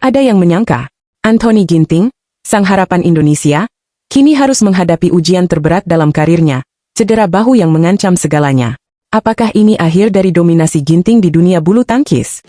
ada yang menyangka, Anthony Ginting, sang harapan Indonesia, kini harus menghadapi ujian terberat dalam karirnya, cedera bahu yang mengancam segalanya. Apakah ini akhir dari dominasi Ginting di dunia bulu tangkis?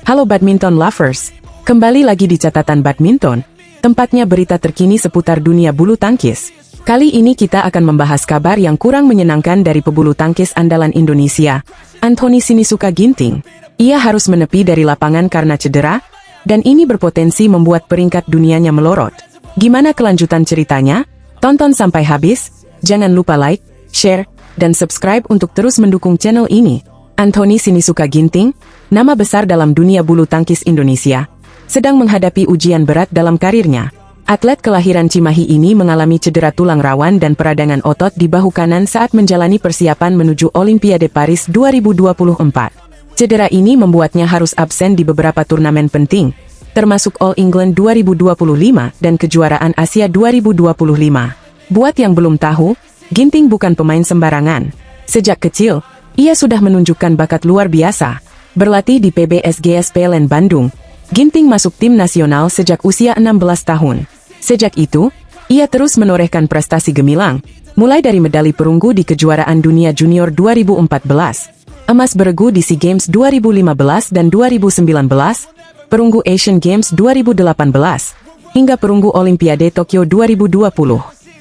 Halo badminton lovers, kembali lagi di catatan badminton, tempatnya berita terkini seputar dunia bulu tangkis. Kali ini kita akan membahas kabar yang kurang menyenangkan dari pebulu tangkis andalan Indonesia, Anthony Sinisuka Ginting. Ia harus menepi dari lapangan karena cedera, dan ini berpotensi membuat peringkat dunianya melorot. Gimana kelanjutan ceritanya? Tonton sampai habis, jangan lupa like, share, dan subscribe untuk terus mendukung channel ini. Anthony Sinisuka Ginting, nama besar dalam dunia bulu tangkis Indonesia, sedang menghadapi ujian berat dalam karirnya. Atlet kelahiran Cimahi ini mengalami cedera tulang rawan dan peradangan otot di bahu kanan saat menjalani persiapan menuju Olimpiade Paris 2024. Cedera ini membuatnya harus absen di beberapa turnamen penting, termasuk All England 2025 dan Kejuaraan Asia 2025. Buat yang belum tahu, Ginting bukan pemain sembarangan. Sejak kecil, ia sudah menunjukkan bakat luar biasa. Berlatih di PBSGS PLN Bandung, Ginting masuk tim nasional sejak usia 16 tahun. Sejak itu, ia terus menorehkan prestasi gemilang, mulai dari medali perunggu di Kejuaraan Dunia Junior 2014, emas beregu di SEA Games 2015 dan 2019, perunggu Asian Games 2018, hingga perunggu Olimpiade Tokyo 2020.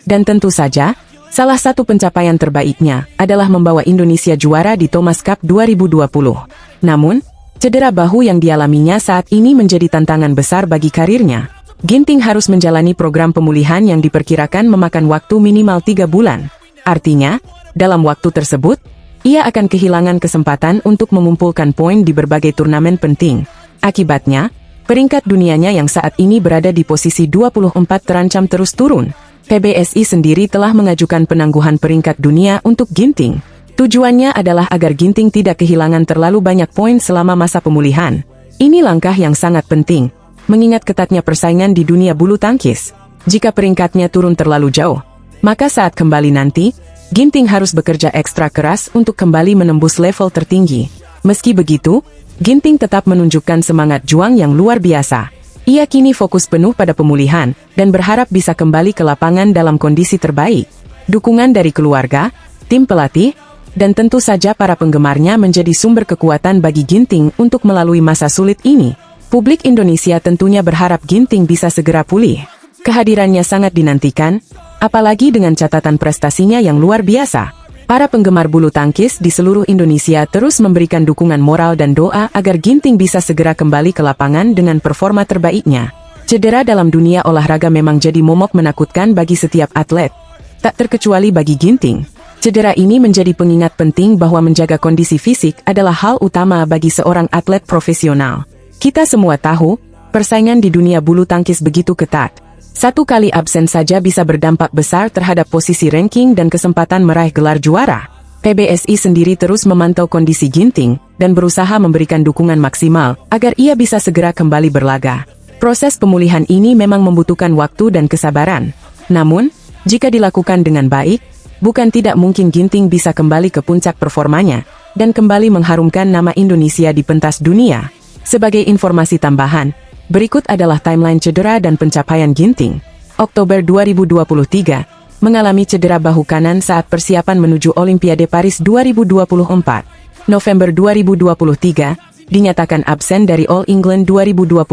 Dan tentu saja, salah satu pencapaian terbaiknya adalah membawa Indonesia juara di Thomas Cup 2020. Namun, cedera bahu yang dialaminya saat ini menjadi tantangan besar bagi karirnya. Ginting harus menjalani program pemulihan yang diperkirakan memakan waktu minimal 3 bulan. Artinya, dalam waktu tersebut, ia akan kehilangan kesempatan untuk mengumpulkan poin di berbagai turnamen penting. Akibatnya, peringkat dunianya yang saat ini berada di posisi 24 terancam terus turun. PBSI sendiri telah mengajukan penangguhan peringkat dunia untuk Ginting. Tujuannya adalah agar Ginting tidak kehilangan terlalu banyak poin selama masa pemulihan. Ini langkah yang sangat penting, mengingat ketatnya persaingan di dunia bulu tangkis. Jika peringkatnya turun terlalu jauh, maka saat kembali nanti, Ginting harus bekerja ekstra keras untuk kembali menembus level tertinggi. Meski begitu, Ginting tetap menunjukkan semangat juang yang luar biasa. Ia kini fokus penuh pada pemulihan, dan berharap bisa kembali ke lapangan dalam kondisi terbaik. Dukungan dari keluarga, tim pelatih, dan tentu saja para penggemarnya menjadi sumber kekuatan bagi Ginting untuk melalui masa sulit ini. Publik Indonesia tentunya berharap Ginting bisa segera pulih. Kehadirannya sangat dinantikan, apalagi dengan catatan prestasinya yang luar biasa. Para penggemar bulu tangkis di seluruh Indonesia terus memberikan dukungan moral dan doa agar Ginting bisa segera kembali ke lapangan dengan performa terbaiknya. Cedera dalam dunia olahraga memang jadi momok menakutkan bagi setiap atlet, tak terkecuali bagi Ginting. Cedera ini menjadi pengingat penting bahwa menjaga kondisi fisik adalah hal utama bagi seorang atlet profesional. Kita semua tahu, persaingan di dunia bulu tangkis begitu ketat. Satu kali absen saja bisa berdampak besar terhadap posisi ranking dan kesempatan meraih gelar juara. PBSI sendiri terus memantau kondisi Ginting dan berusaha memberikan dukungan maksimal agar ia bisa segera kembali berlaga. Proses pemulihan ini memang membutuhkan waktu dan kesabaran. Namun, jika dilakukan dengan baik, bukan tidak mungkin Ginting bisa kembali ke puncak performanya dan kembali mengharumkan nama Indonesia di pentas dunia. Sebagai informasi tambahan, berikut adalah timeline cedera dan pencapaian Ginting. Oktober 2023, mengalami cedera bahu kanan saat persiapan menuju Olimpiade Paris 2024. November 2023, dinyatakan absen dari All England 2025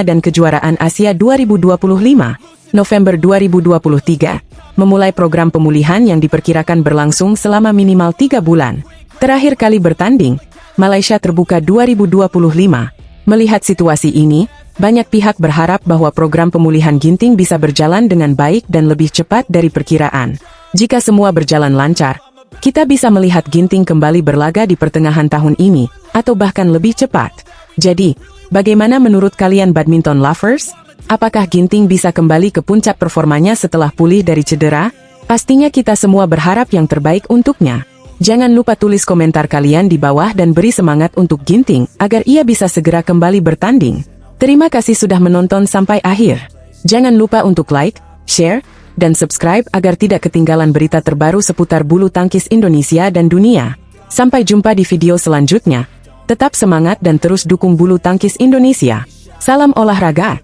dan Kejuaraan Asia 2025. November 2023, memulai program pemulihan yang diperkirakan berlangsung selama minimal 3 bulan. Terakhir kali bertanding, Malaysia Terbuka 2025. Melihat situasi ini, banyak pihak berharap bahwa program pemulihan Ginting bisa berjalan dengan baik dan lebih cepat dari perkiraan. Jika semua berjalan lancar, kita bisa melihat Ginting kembali berlaga di pertengahan tahun ini, atau bahkan lebih cepat. Jadi, bagaimana menurut kalian badminton lovers? Apakah Ginting bisa kembali ke puncak performanya setelah pulih dari cedera? Pastinya kita semua berharap yang terbaik untuknya. Jangan lupa tulis komentar kalian di bawah dan beri semangat untuk Ginting agar ia bisa segera kembali bertanding. Terima kasih sudah menonton sampai akhir. Jangan lupa untuk like, share, dan subscribe agar tidak ketinggalan berita terbaru seputar bulu tangkis Indonesia dan dunia. Sampai jumpa di video selanjutnya. Tetap semangat dan terus dukung bulu tangkis Indonesia. Salam olahraga.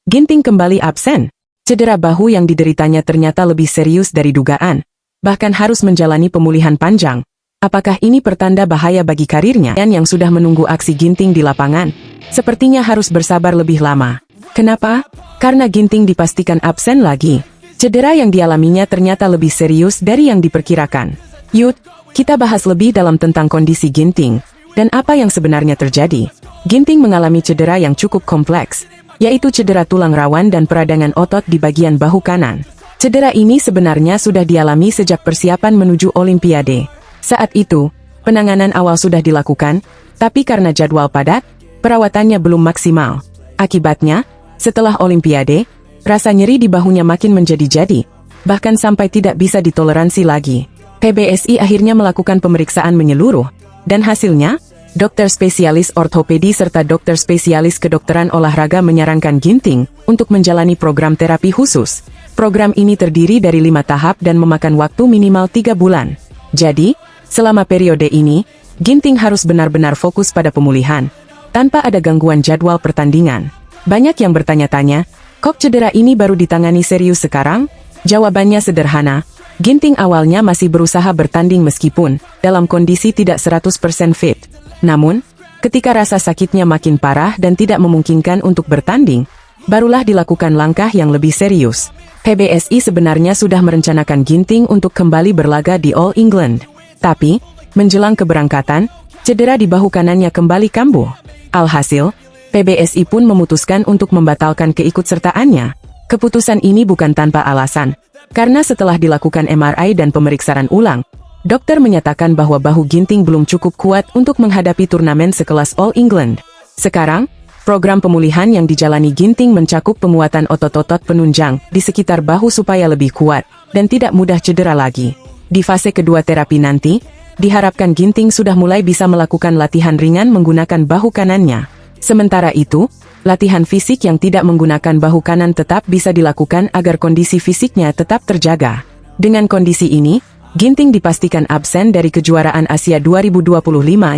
Ginting kembali absen. Cedera bahu yang dideritanya ternyata lebih serius dari dugaan. Bahkan harus menjalani pemulihan panjang. Apakah ini pertanda bahaya bagi karirnya yang sudah menunggu aksi Ginting di lapangan? Sepertinya harus bersabar lebih lama. Kenapa? Karena Ginting dipastikan absen lagi. Cedera yang dialaminya ternyata lebih serius dari yang diperkirakan. Yuk, kita bahas lebih dalam tentang kondisi Ginting dan apa yang sebenarnya terjadi. Ginting mengalami cedera yang cukup kompleks, yaitu cedera tulang rawan dan peradangan otot di bagian bahu kanan. Cedera ini sebenarnya sudah dialami sejak persiapan menuju Olimpiade. Saat itu, penanganan awal sudah dilakukan, tapi karena jadwal padat, perawatannya belum maksimal. Akibatnya, setelah Olimpiade, rasa nyeri di bahunya makin menjadi-jadi, bahkan sampai tidak bisa ditoleransi lagi. PBSI akhirnya melakukan pemeriksaan menyeluruh, dan hasilnya, dokter spesialis ortopedi serta dokter spesialis kedokteran olahraga menyarankan Ginting untuk menjalani program terapi khusus. Program ini terdiri dari 5 tahap dan memakan waktu minimal 3 bulan. Jadi, selama periode ini, Ginting harus benar-benar fokus pada pemulihan, tanpa ada gangguan jadwal pertandingan. Banyak yang bertanya-tanya, kok cedera ini baru ditangani serius sekarang? Jawabannya sederhana, Ginting awalnya masih berusaha bertanding meskipun dalam kondisi tidak 100% fit. Namun, ketika rasa sakitnya makin parah dan tidak memungkinkan untuk bertanding, barulah dilakukan langkah yang lebih serius. PBSI sebenarnya sudah merencanakan Ginting untuk kembali berlaga di All England. Tapi, menjelang keberangkatan, cedera di bahu kanannya kembali kambuh. Alhasil, PBSI pun memutuskan untuk membatalkan keikutsertaannya. Keputusan ini bukan tanpa alasan, karena setelah dilakukan MRI dan pemeriksaan ulang, dokter menyatakan bahwa bahu Ginting belum cukup kuat untuk menghadapi turnamen sekelas All England. Sekarang, program pemulihan yang dijalani Ginting mencakup penguatan otot-otot penunjang di sekitar bahu supaya lebih kuat dan tidak mudah cedera lagi. Di fase kedua terapi nanti, diharapkan Ginting sudah mulai bisa melakukan latihan ringan menggunakan bahu kanannya. Sementara itu, latihan fisik yang tidak menggunakan bahu kanan tetap bisa dilakukan agar kondisi fisiknya tetap terjaga. Dengan kondisi ini, Ginting dipastikan absen dari kejuaraan Asia 2025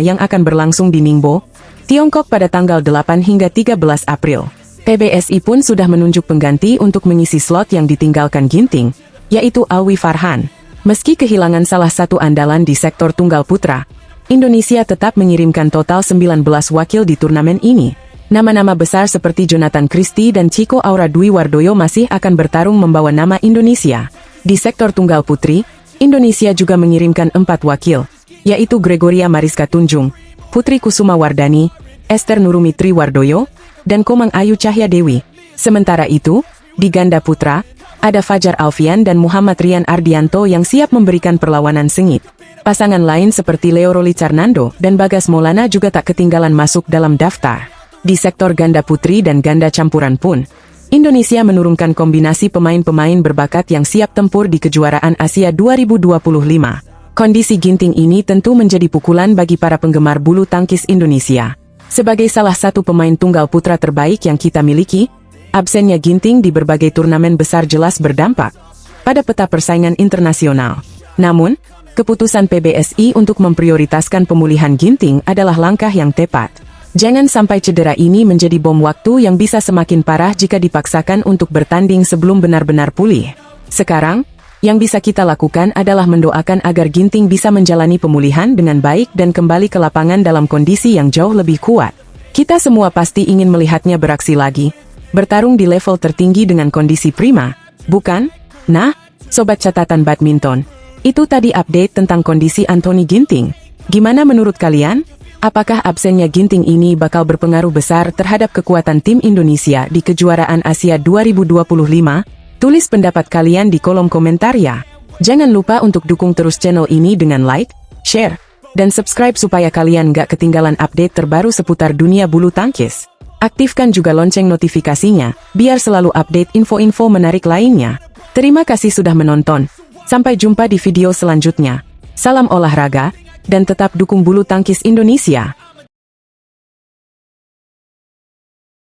yang akan berlangsung di Ningbo, Tiongkok pada tanggal 8 hingga 13 April. PBSI pun sudah menunjuk pengganti untuk mengisi slot yang ditinggalkan Ginting, yaitu Alwi Farhan. Meski kehilangan salah satu andalan di sektor tunggal putra, Indonesia tetap mengirimkan total 19 wakil di turnamen ini. Nama-nama besar seperti Jonathan Christie dan Chico Aura Dwi Wardoyo masih akan bertarung membawa nama Indonesia. Di sektor tunggal putri, Indonesia juga mengirimkan 4 wakil, yaitu Gregoria Mariska Tunjung, Putri Kusuma Wardani, Esther Nurumitri Wardoyo, dan Komang Ayu Cahya Dewi. Sementara itu, di ganda putra, ada Fajar Alfian dan Muhammad Rian Ardianto yang siap memberikan perlawanan sengit. Pasangan lain seperti Leo Roli Carnando dan Bagas Maulana juga tak ketinggalan masuk dalam daftar. Di sektor ganda putri dan ganda campuran pun, Indonesia menurunkan kombinasi pemain-pemain berbakat yang siap tempur di kejuaraan Asia 2025. Kondisi Ginting ini tentu menjadi pukulan bagi para penggemar bulu tangkis Indonesia. Sebagai salah satu pemain tunggal putra terbaik yang kita miliki, absennya Ginting di berbagai turnamen besar jelas berdampak pada peta persaingan internasional. Namun, keputusan PBSI untuk memprioritaskan pemulihan Ginting adalah langkah yang tepat. Jangan sampai cedera ini menjadi bom waktu yang bisa semakin parah jika dipaksakan untuk bertanding sebelum benar-benar pulih. Sekarang, yang bisa kita lakukan adalah mendoakan agar Ginting bisa menjalani pemulihan dengan baik dan kembali ke lapangan dalam kondisi yang jauh lebih kuat. Kita semua pasti ingin melihatnya beraksi lagi, bertarung di level tertinggi dengan kondisi prima, bukan? Nah, sobat catatan badminton, itu tadi update tentang kondisi Anthony Ginting. Gimana menurut kalian? Apakah absennya Ginting ini bakal berpengaruh besar terhadap kekuatan tim Indonesia di kejuaraan Asia 2025? Tulis pendapat kalian di kolom komentar ya. Jangan lupa untuk dukung terus channel ini dengan like, share, dan subscribe supaya kalian gak ketinggalan update terbaru seputar dunia bulu tangkis. Aktifkan juga lonceng notifikasinya, biar selalu update info-info menarik lainnya. Terima kasih sudah menonton. Sampai jumpa di video selanjutnya. Salam olahraga, dan tetap dukung bulu tangkis Indonesia.